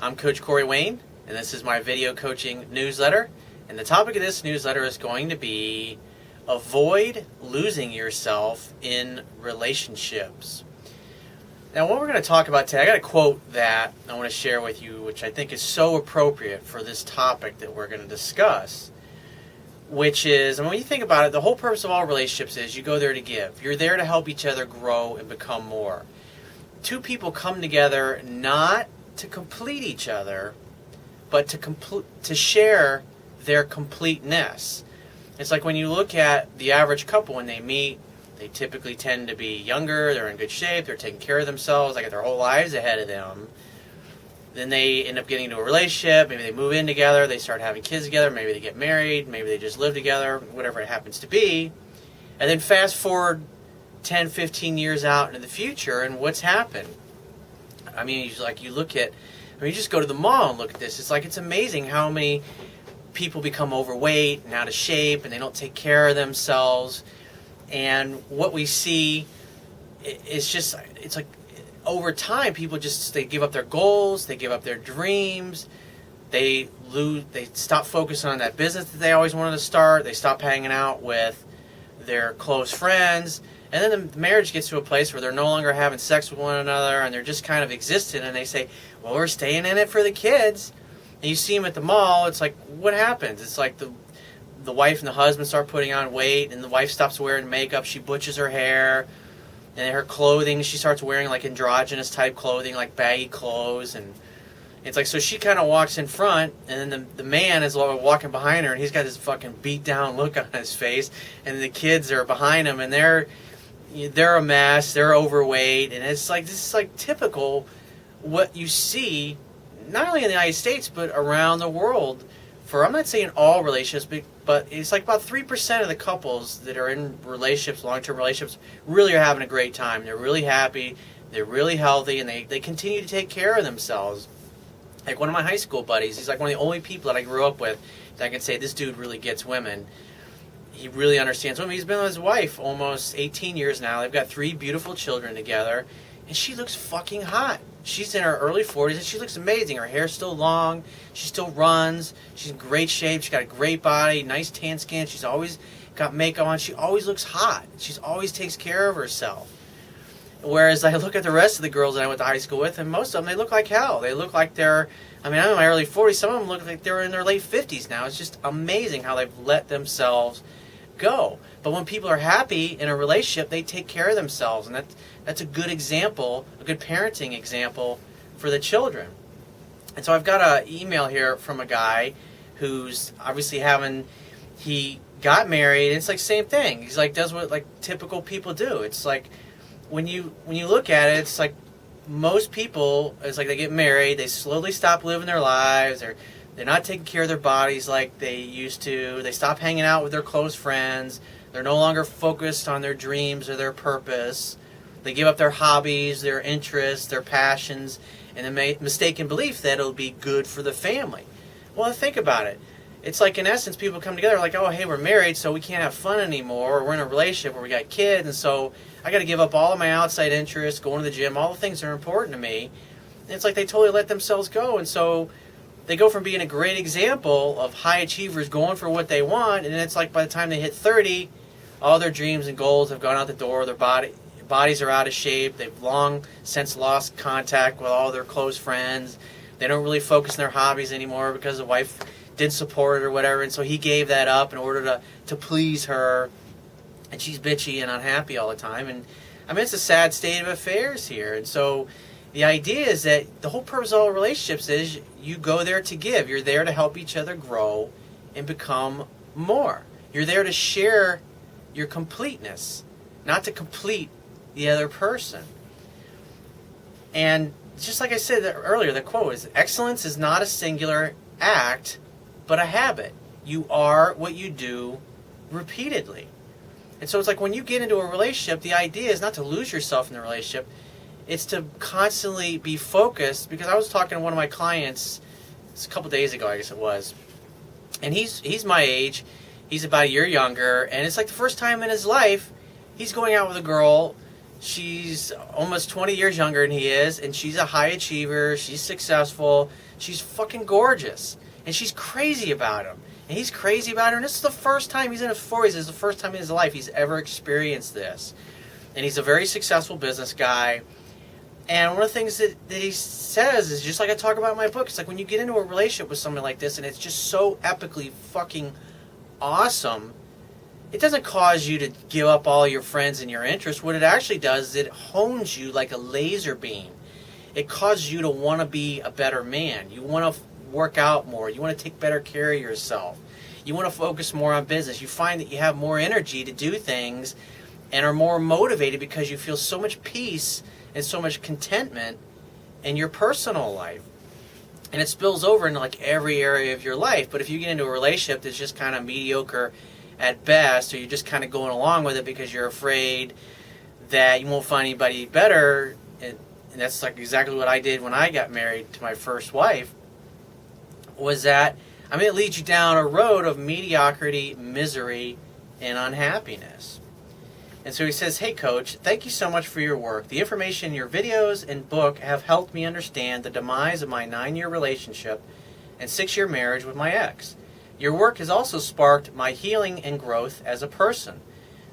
I'm Coach Corey Wayne, and this is my video coaching newsletter. And the topic of this newsletter is going to be avoid losing yourself in relationships. Now, what we're going to talk about today, I got a quote that I want to share with you, which I think is so appropriate for this topic that we're going to discuss, which is, and when you think about it, the whole purpose of all relationships is you go there to give. You're there to help each other grow and become more. Two people come together not to complete each other, but to share their completeness. It's like when you look at the average couple when they meet, they typically tend to be younger, they're in good shape, they're taking care of themselves, they got their whole lives ahead of them. Then they end up getting into a relationship, maybe they move in together, they start having kids together, maybe they get married, maybe they just live together, whatever it happens to be. And then fast forward 10, 15 years out into the future, and what's happened? I mean, you look at, you just go to the mall and look at this. It's like, it's amazing how many people become overweight and out of shape, and they don't take care of themselves. And what we see is just, it's like, over time, people they give up their goals, they give up their dreams, they stop focusing on that business that they always wanted to start, they stop hanging out with their close friends. And then the marriage gets to a place where they're no longer having sex with one another, and they're just kind of existing, and they say, well, we're staying in it for the kids. And you see them at the mall, it's like, what happens? It's like the wife and the husband start putting on weight, and the wife stops wearing makeup, she butches her hair, and her clothing, she starts wearing like androgynous type clothing, like baggy clothes, and it's like, so she kind of walks in front, and then the man is walking behind her, and he's got this fucking beat down look on his face, and the kids are behind him, and they're a mess, they're overweight, and it's like, this is like typical what you see, not only in the United States, but around the world, for, I'm not saying all relationships, but it's like about 3% of the couples that are in relationships, long-term relationships, really are having a great time. They're really happy, they're really healthy, and they continue to take care of themselves. Like one of my high school buddies, he's like one of the only people that I grew up with that I can say, this dude really gets women. He really understands women. He's been with his wife almost 18 years now. They've got 3 beautiful children together, and she looks fucking hot. She's in her early 40s, and she looks amazing. Her hair's still long. She still runs. She's in great shape. She's got a great body, nice tan skin. She's always got makeup on. She always looks hot. She always takes care of herself. Whereas I look at the rest of the girls that I went to high school with, and most of them, they look like hell. They look like I'm in my early 40s. Some of them look like they're in their late 50s now. It's just amazing how they've let themselves go. But when people are happy in a relationship, they take care of themselves, and that's a good example, a good parenting example for the children. And so I've got an email here from a guy who's obviously he got married, and it's like same thing. He's like, does what like typical people do. It's like when you look at it, it's like most people, it's like they get married, they slowly stop living their lives, they're not taking care of their bodies like they used to. They stop hanging out with their close friends. They're no longer focused on their dreams or their purpose. They give up their hobbies, their interests, their passions, and the mistaken belief that it'll be good for the family. Well, think about it. It's like, in essence, people come together like, oh, hey, we're married, so we can't have fun anymore. Or we're in a relationship where we got kids, and so I got to give up all of my outside interests, going to the gym, all the things that are important to me. And it's like they totally let themselves go, and so they go from being a great example of high achievers going for what they want, and then it's like by the time they hit 30, all their dreams and goals have gone out the door. Their bodies are out of shape. They've long since lost contact with all their close friends. They don't really focus on their hobbies anymore because the wife didn't support it or whatever, and so he gave that up in order to please her, and she's bitchy and unhappy all the time. And I mean, it's a sad state of affairs here. And so the idea is that the whole purpose of all relationships is you go there to give. You're there to help each other grow and become more. You're there to share your completeness, not to complete the other person. And just like I said earlier, the quote is, excellence is not a singular act, but a habit. You are what you do repeatedly. And so it's like when you get into a relationship, the idea is not to lose yourself in the relationship. It's to constantly be focused, because I was talking to one of my clients a couple days ago, I guess it was, and he's my age, he's about a year younger, and it's like the first time in his life he's going out with a girl. She's almost 20 years younger than he is, and she's a high achiever, she's successful, She's fucking gorgeous. And she's crazy about him. And he's crazy about her. And this is the first time, he's in his 40s, this is the first time in his life he's ever experienced this. And he's a very successful business guy. And one of the things that he says is, just like I talk about in my book, it's like when you get into a relationship with someone like this and it's just so epically fucking awesome, it doesn't cause you to give up all your friends and your interests. What it actually does is it hones you like a laser beam. It causes you to want to be a better man. You want to work out more. You want to take better care of yourself. You want to focus more on business. You find that you have more energy to do things and are more motivated because you feel so much peace and so much contentment in your personal life. And it spills over into like every area of your life. But if you get into a relationship that's just kind of mediocre at best, or you're just kind of going along with it because you're afraid that you won't find anybody better, and that's like exactly what I did when I got married to my first wife, was that, I mean, it leads you down a road of mediocrity, misery, and unhappiness. And so he says, hey coach, thank you so much for your work. The information in your videos and book have helped me understand the demise of my 9-year relationship and 6-year marriage with my ex. Your work has also sparked my healing and growth as a person.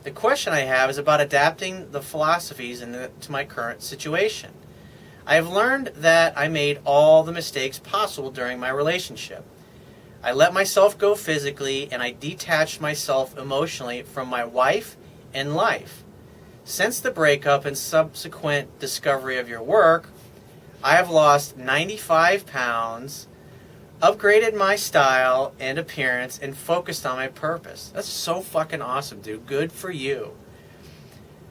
The question I have is about adapting the philosophies to my current situation. I have learned that I made all the mistakes possible during my relationship. I let myself go physically and I detached myself emotionally from my wife and life. Since the breakup and subsequent discovery of your work, I have lost 95 pounds, upgraded my style and appearance, and focused on my purpose. That's so fucking awesome, dude. Good for you.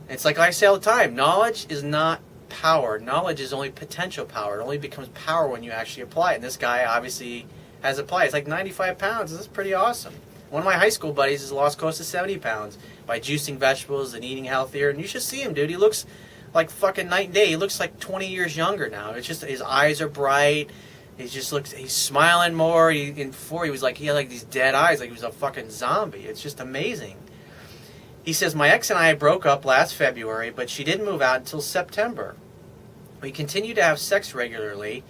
It's like I say all the time, knowledge is not power. Knowledge is only potential power. It only becomes power when you actually apply it. And this guy obviously has applied. It's like 95 pounds. This is pretty awesome. One of my high school buddies has lost close to 70 pounds by juicing vegetables and eating healthier. And you should see him, dude. He looks like fucking night and day. He looks like 20 years younger now. It's just his eyes are bright. He just looks, he's smiling more. Before he was like, he had like these dead eyes, like he was a fucking zombie. It's just amazing. He says, my ex and I broke up last February, but she didn't move out until September. We continue to have sex regularly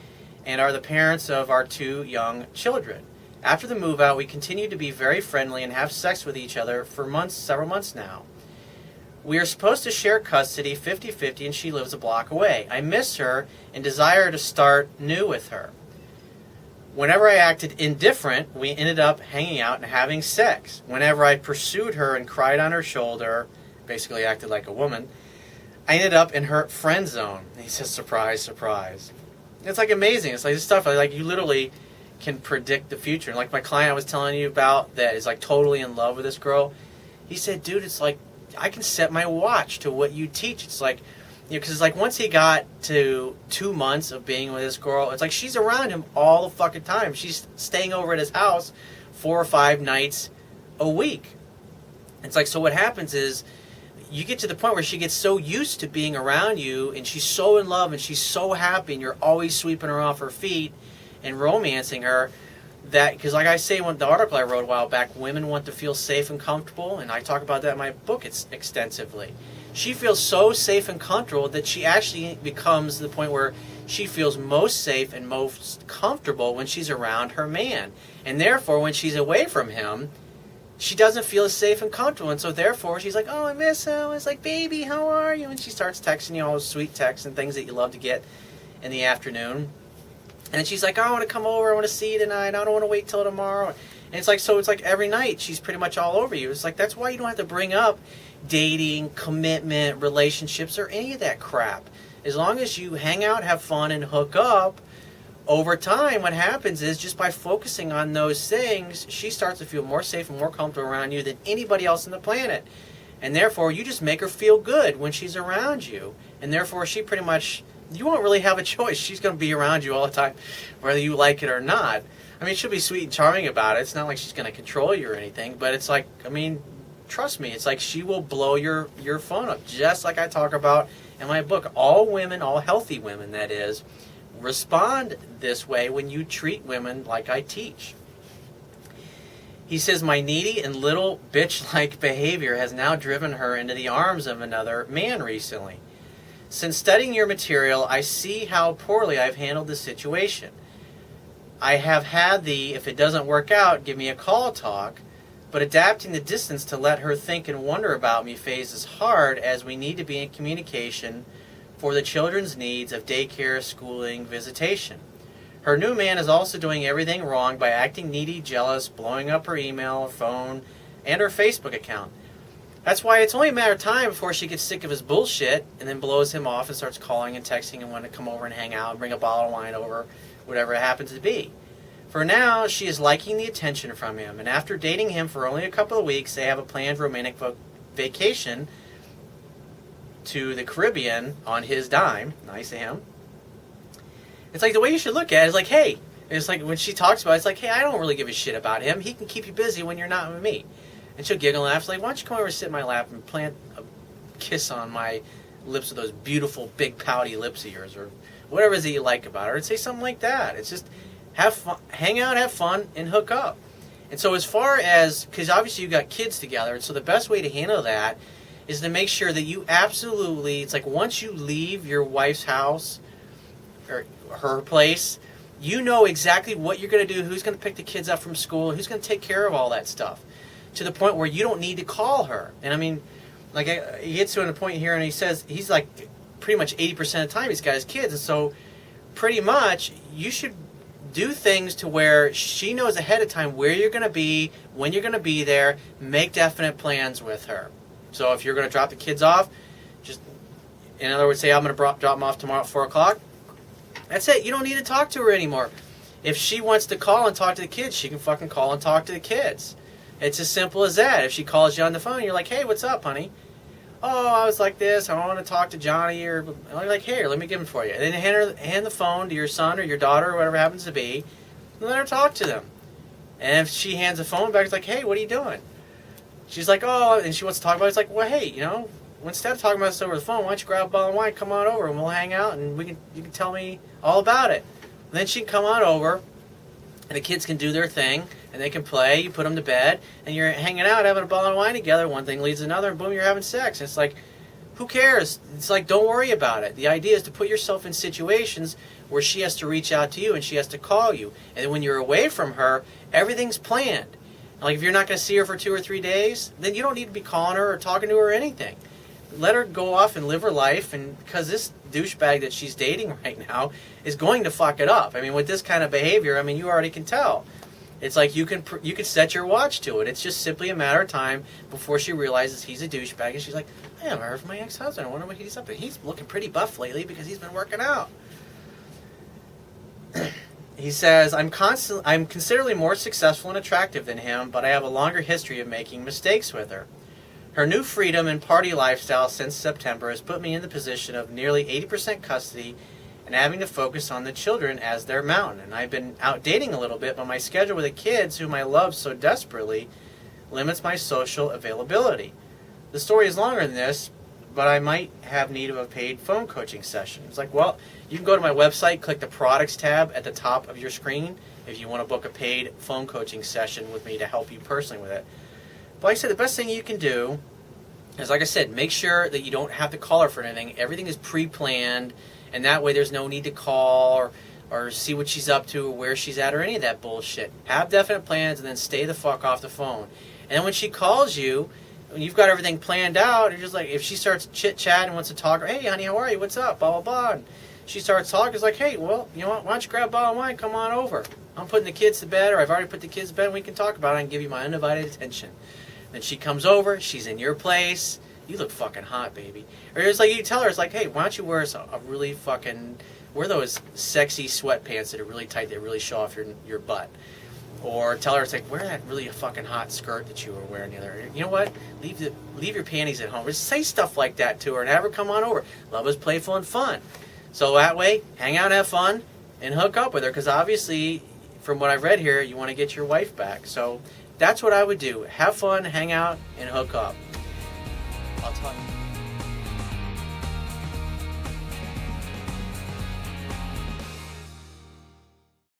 and are the parents of our 2 young children. After the move out, we continue to be very friendly and have sex with each other for months, several months now. We are supposed to share custody 50-50 and she lives a block away. I miss her and desire to start new with her. Whenever I acted indifferent, we ended up hanging out and having sex. Whenever I pursued her and cried on her shoulder, basically acted like a woman, I ended up in her friend zone. And he says, surprise, surprise. It's like amazing. It's like this stuff, like you literally can predict the future. And like my client I was telling you about that is like totally in love with this girl, he said, dude, it's like I can set my watch to what you teach. It's like, you know, because it's like once he got to 2 months of being with this girl, it's like she's around him all the fucking time. She's staying over at his house 4 or 5 nights a week. It's like, so what happens is you get to the point where she gets so used to being around you and she's so in love and she's so happy and you're always sweeping her off her feet and romancing her, that, because like I say in the article I wrote a while back, women want to feel safe and comfortable, and I talk about that in my book extensively. She feels so safe and comfortable that she actually becomes the point where she feels most safe and most comfortable when she's around her man. And therefore, when she's away from him, she doesn't feel as safe and comfortable. And so therefore, she's like, oh, I miss him. It's like, baby, how are you? And she starts texting you all those sweet texts and things that you love to get in the afternoon. And she's like, oh, I want to come over. I want to see you tonight. I don't want to wait till tomorrow. And it's like, so it's like every night she's pretty much all over you. It's like, that's why you don't have to bring up dating, commitment, relationships, or any of that crap. As long as you hang out, have fun, and hook up, over time what happens is just by focusing on those things, she starts to feel more safe and more comfortable around you than anybody else on the planet. And therefore, you just make her feel good when she's around you. And therefore, she pretty much, you won't really have a choice. She's going to be around you all the time, whether you like it or not. I mean, she'll be sweet and charming about it. It's not like she's going to control you or anything. But it's like, I mean, trust me, it's like she will blow your phone up. Just like I talk about in my book. All women, all healthy women, that is, respond this way when you treat women like I teach. He says, my needy and little bitch-like behavior has now driven her into the arms of another man recently. Since studying your material, I see how poorly I've handled the situation. I have had the, if it doesn't work out, give me a call talk, but adapting the distance to let her think and wonder about me phase is hard, as we need to be in communication for the children's needs of daycare, schooling, visitation. Her new man is also doing everything wrong by acting needy, jealous, blowing up her email, her phone, and her Facebook account. That's why it's only a matter of time before she gets sick of his bullshit and then blows him off and starts calling and texting and wanting to come over and hang out and bring a bottle of wine over, whatever it happens to be. For now, she is liking the attention from him, and after dating him for only a couple of weeks, they have a planned romantic vacation to the Caribbean on his dime. Nice of him. It's like the way you should look at it is like, hey, it's like when she talks about it, it's like, hey, I don't really give a shit about him. He can keep you busy when you're not with me. And she'll giggle and laugh. It's like, why don't you come over and sit in my lap and plant a kiss on my lips with those beautiful, big, pouty lips of yours, or whatever it is that you like about her, and say something like that. It's just have fun, hang out, have fun, and hook up. And so as far as, because obviously you've got kids together, and so the best way to handle that is to make sure that you absolutely, it's like once you leave your wife's house or her place, you know exactly what you're going to do, who's going to pick the kids up from school, who's going to take care of all that stuff, to the point where you don't need to call her. And I mean, like he gets to a point here and he says he's like pretty much 80% of the time he's got his kids, and so pretty much you should do things to where she knows ahead of time where you're going to be, when you're going to be there, make definite plans with her. So if you're going to drop the kids off, just, in other words, say I'm going to drop them off tomorrow at 4 o'clock, that's it. You don't need to talk to her anymore. If she wants to call and talk to the kids, she can fucking call and talk to the kids. It's as simple as that. If she calls you on the phone, you're like, hey, what's up, honey? Oh, I was like this. I want to talk to Johnny. Or you're like, here, let me give him for you. And then hand the phone to your son or your daughter or whatever it happens to be, and let her talk to them. And if she hands the phone back, it's like, hey, what are you doing? She's like, oh, and she wants to talk about it. It's like, well, hey, you know, instead of talking about this over the phone, why don't you grab a bottle of wine, come on over, and we'll hang out, and you can tell me all about it. And then she can come on over, and the kids can do their thing, and they can play. You put them to bed, and you're hanging out, having a bottle of wine together. One thing leads to another, and boom, you're having sex. And it's like, who cares? It's like, don't worry about it. The idea is to put yourself in situations where she has to reach out to you and she has to call you. And when you're away from her, everything's planned. Like if you're not going to see her for 2 or 3 days, then you don't need to be calling her or talking to her or anything. Let her go off and live her life, and because this douchebag that she's dating right now is going to fuck it up. I mean, with this kind of behavior, I mean, you already can tell. It's like you can set your watch to it. It's just simply a matter of time before she realizes he's a douchebag, and she's like, I haven't heard from my ex-husband. I wonder what he's up to. He's looking pretty buff lately because he's been working out. He says, I'm considerably more successful and attractive than him, but I have a longer history of making mistakes with her. Her new freedom and party lifestyle since September has put me in the position of nearly 80% custody and having to focus on the children as their mountain. And I've been out dating a little bit, but my schedule with the kids, whom I love so desperately, limits my social availability. The story is longer than this, but I might have need of a paid phone coaching session. It's like, well, you can go to my website, click the products tab at the top of your screen if you want to book a paid phone coaching session with me to help you personally with it. But like I said, the best thing you can do is, like I said, make sure that you don't have to call her for anything. Everything is pre-planned, and that way there's no need to call or see what she's up to or where she's at or any of that bullshit. Have definite plans and then stay the fuck off the phone. And then when she calls you, when you've got everything planned out, you're just like, if she starts chit-chatting and wants to talk, hey, honey, how are you? What's up? Blah, blah, blah. And she starts talking, it's like, hey, well, you know what? Why don't you grab a bottle of wine? Come on over. I'm putting the kids to bed, or I've already put the kids to bed, and we can talk about it and give you my undivided attention. Then she comes over, she's in your place. You look fucking hot, baby. Or it's like you tell her, it's like, hey, why don't you wear a really fucking, wear those sexy sweatpants that are really tight, that really show off your butt. Or tell her, it's like, wear that really fucking hot skirt that you were wearing the other day. You know what? Leave your panties at home. Just say stuff like that to her and have her come on over. Love is playful and fun. So that way, hang out, have fun, and hook up with her. Because obviously, from what I've read here, you want to get your wife back. So that's what I would do. Have fun, hang out, and hook up. I'll talk.